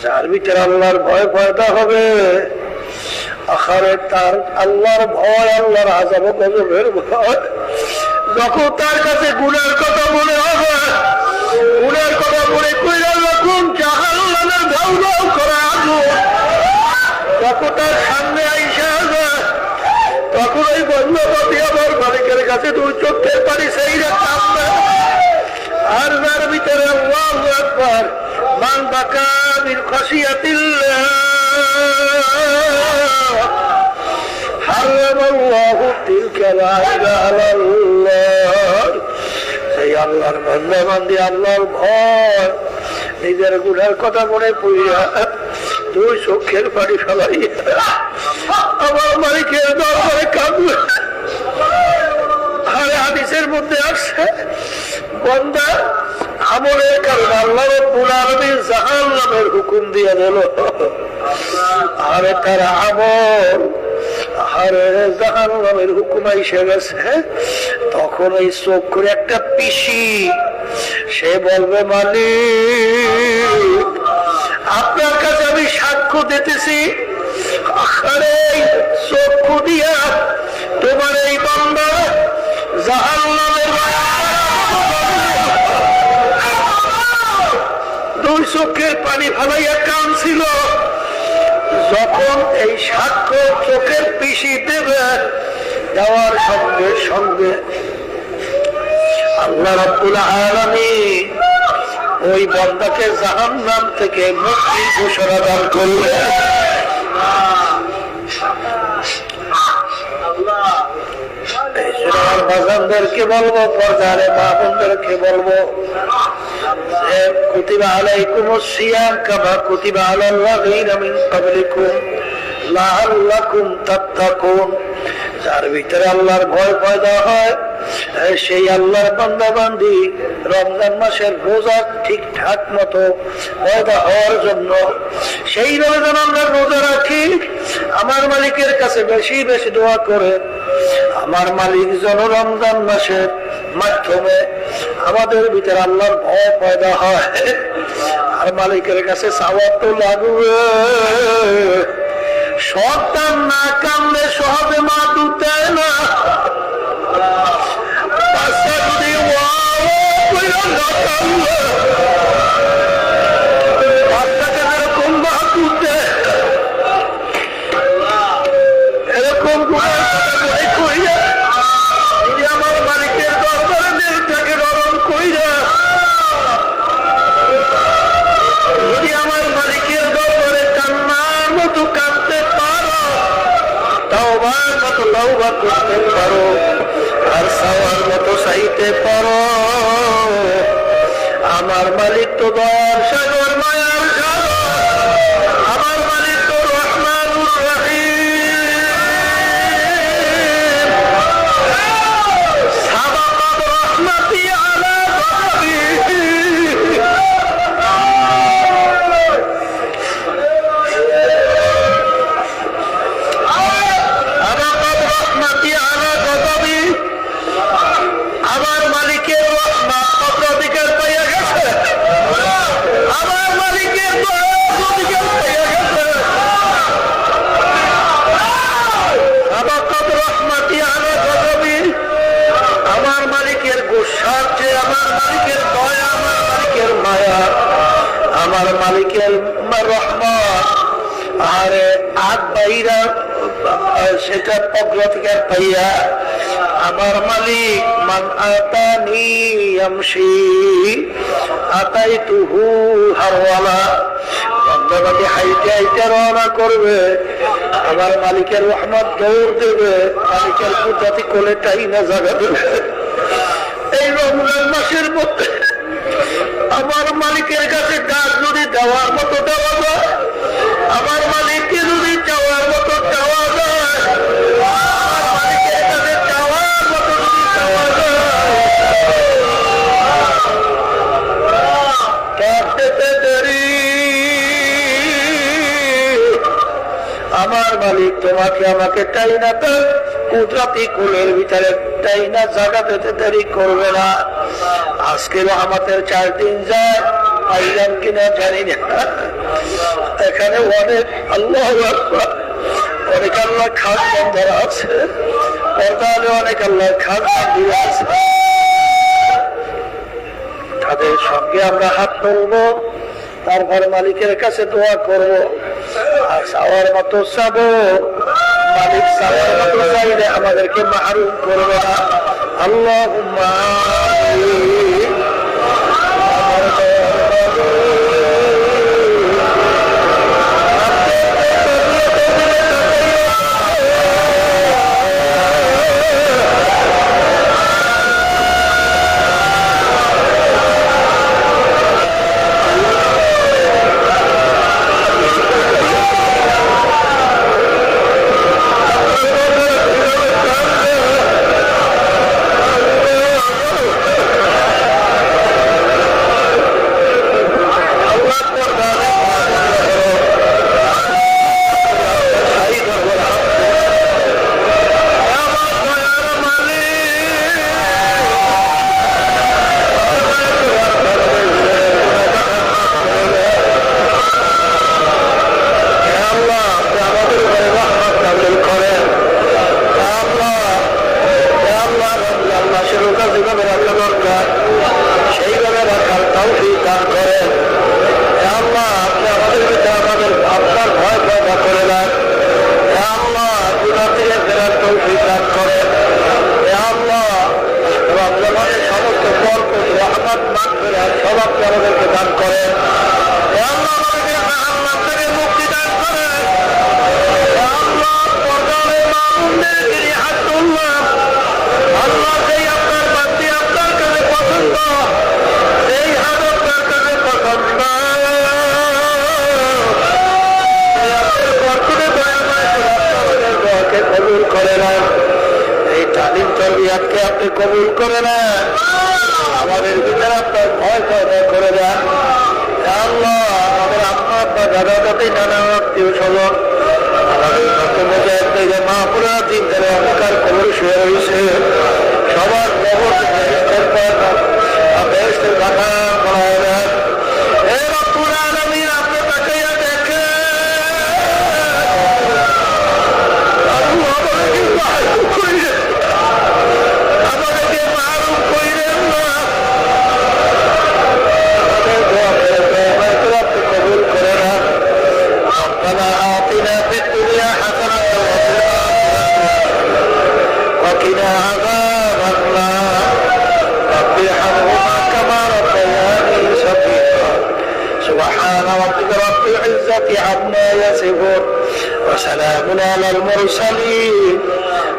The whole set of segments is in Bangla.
যার ভিতরে আল্লাহর ভয় পয়দা হবে, আখারে তার আল্লাহর ভয়, আল্লাহর আযাব গজবের ভয়, যখন তার কাছে গুনার কথা মনে হবে, গুনার কথা মনে কইরা যখন জাহান্নামের ধাউ ধাউ করা আগুন যখন তার সামনে আইসা যায়, তখন ওই বন্ধপতি আমার মালিকের কাছে দুই চোখের পানি সেই কাঁদবে। আর যার ভিতরে আল্লাহু আকবার মান বাকা মিন খাশিয়াতিল্লাহ হারামাল্লাহু তিলকাল আইনা আলাল্লাহ, সেই আল্লাহর বান্দা বান্দি আল্লাহর ভয়, নিজের গুনার কথা মনে পড়িয়া দুই চোখের পানি ফেলাইয়া আমার মালিকের দরবারে কাঁদবে। আর হাদিসের মধ্যে আসছে, বান্দা আমলের কারণে আল্লাহ রাব্বুল আলামিন জাহান্নামের হুকুম দিয়ে দিল, আরে তার আমল আরে জাহান্নামের হুকুম এসে গেছে। তখন এই চোখ করে একটা পিসি সে বলবে, মালিক আপনার কাছে আমি সাক্ষ্য দিতেছি, আরে চক্ষু দিয়া তোমার এই বান্দা জাহান্নামের দুই চোখের পানি ফেলাইয়া কাঁদছিল। যখন এই সাক্ষ্য চোখের পিসি দেবে, দেওয়ার সঙ্গে সঙ্গে আল্লাহ রাব্বুল আলামিন ওই বান্দাকে জাহান্নাম থেকে মুক্তি ঘোষণা দান করবে। আমার বাজানদেরকে বলবো, পর্দারে মা বোনদেরকে বলবো, কুতিবা আলাইকুমুস সিয়াম কামা কুতিবা আলাল্লাযীনা মিন ক্বাবলিকুম লাআল্লাকুম তাত্তাকুন। যার ভিতরে আল্লাহর ভয় পয়দা হয়, সেই আল্লাহর বান্দা বান্দি রমজান মাসের রোজা ঠিকঠাক মতো পয়দা হওয়ার জন্য সেইভাবে যেন আমরা রোজা রাখি, আমার মালিকের কাছে বেশি বেশি দোয়া করে আমার মালিক যেন রমজান মাসের মাধ্যমে আমাদের ভিতরে আল্লাহর ভয় পয়দা হয়। আর মালিকের কাছে সওয়াব তো লাগবে। সন্তান না কামলে সহজে মা দুধ দেয় না, বাচ্চা যদি বাচ্চাকে যেরকম মা দুধ দেয়, এরকম আমার মালিকের দরবারে দেহটাকে নরম কইরা, যদি আমার মালিকের দরবারে কান্নার মতো কাঁদতে পারো, তাওবার মতো তাওবা করতে পারো, আর চাওয়ার মতো চাইতে পারো, আমার মালিক তো দয়ার সাগর, মায়ার সাগর, আমার মালিক তো রহমানুর রহিম। সাবাকাত রহমাতি আলা গযবি, আমার মালিকের রহমত অগ্রাধিকার পাইয়া গেছে, আমার মালিকের অগ্রাধিকার পাইয়া গেছে। আমার মালিকের গুসার চেয়ে আমার মালিকের দয়া, আমার মালিকের মায়া, আমার মালিকের রহমত আরে আগ বাইরা সেটা অগ্রাধিকার পাইয়া আমার মালিক মান আতানি ইয়ামশি আতাইতুহু হারওয়ালা, বান্দাবাদী হাইটে হাইটে রওনা করবে, আমার মালিকের রহমত দৌড় দেবে, মালিকের কুদরতি কোলে টাইনা জায়গা দেবে। এই রমজান মাসের মধ্যে আমার মালিকের কাছে ডাক যদি দেওয়ার মতো দেওয়া যায়, আমার মালিককে যদি চাওয়ার মতো চাওয়া যায়, আমার মালিকের কাছে চাওয়ার মতো যদি চাওয়া যায়, কাঁদতে দেরি, আমার মালিক তোমাকে আমাকে টাইনা তার কুদরতি কোলের ভিতরে টাইনা জায়গা পেতে দেরি করবে না। আজকে আমাদের 4 দিন যায়, পাইলাম কিনা না জানি না, এখানে অনেক আল্লাহু আকবার, অনেক আল্লাহ খাস বন্ধরা আছে, পর্দালে অনেক আল্লাহ খাস বন্ধু আছে। তাদের সঙ্গে আমরা হাত তুলবো, তারপর মালিকের কাছে দোয়া করব, আর চাওয়ার মতো চাবো। মালিক চাওয়ার মতো চাইলে আমাদেরকে মাহরুম করবে না। আল্লাহুম্মা আমিন। আপনি কবুল করে নেন, আমাদের ভিতরে আপনার ভয় পয়দা করে দেন। আল্লাহ, আমাদের আম্মা আব্বা দাদা দাদি নানা আত্মীয় স্বজন, আমাদের মা পুরা দিন ধরে অন্ধকার কবর শুয়ে রয়েছে, সবার কবর ভাষা করায় দেন। আপনি তাকাইয়া দেখে আমাদেরকে মারুফ কইরেন না, আমাদের দোয়া করে কবুল করে না। ربنا آتنا في الدنيا حسنة وقنا عذاب النار رب ارحمهما كما ربياني صغيرا سبحان ربك رب العزة عما يصفون وسلام على المرسلين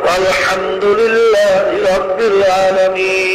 والحمد لله رب العالمين.